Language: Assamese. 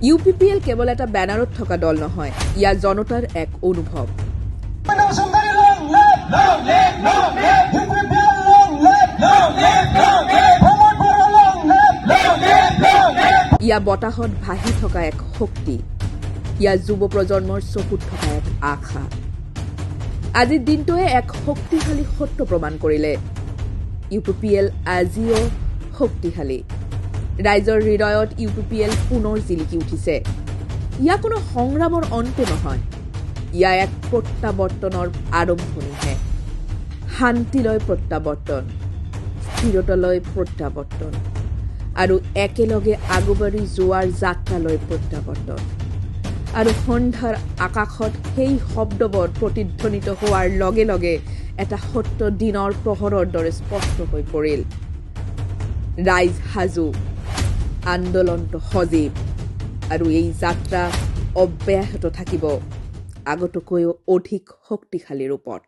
UPPL কেৱল এটা বেনাৰত থকা দল নহয়, ইয়াৰ জনতাৰ এক অনুভৱ। ইয়াৰ বতাহত ভাহি থকা এক শক্তি, ইয়াৰ যুৱ প্ৰজন্মৰ চকুত থকা এক আশা। আজিৰ দিনটোৱে এক শক্তিশালী সত্য প্ৰমাণ কৰিলে। UPPL আজিও শক্তিশালী। ৰাইজৰ হৃদয়ত UPPL পুনৰ জিলিকি উঠিছে। ইয়া কোনো সংগ্ৰামৰ অন্ত নহয়, ইয়া এক প্ৰত্যাৱৰ্তনৰ আৰম্ভণিহে। শান্তিলৈ প্ৰত্যাৱৰ্তন, স্থিৰতালৈ প্ৰত্যাৱৰ্তন, আৰু একেলগে আগবাঢ়ি যোৱাৰ যাত্ৰালৈ প্ৰত্যাৱৰ্তন। আৰু সন্ধ্যাৰ আকাশত সেই শব্দবোৰ প্ৰতিধ্বনিত হোৱাৰ লগে লগে এটা সত্য দিনৰ প্ৰহৰৰ দৰে স্পষ্ট হৈ পৰিল। ৰাইজ সাজু, আন্দোলনটো সজীৱ, আৰু এই যাত্ৰা অব্যাহত থাকিব আগতকৈও অধিক শক্তিশালী ৰূপত।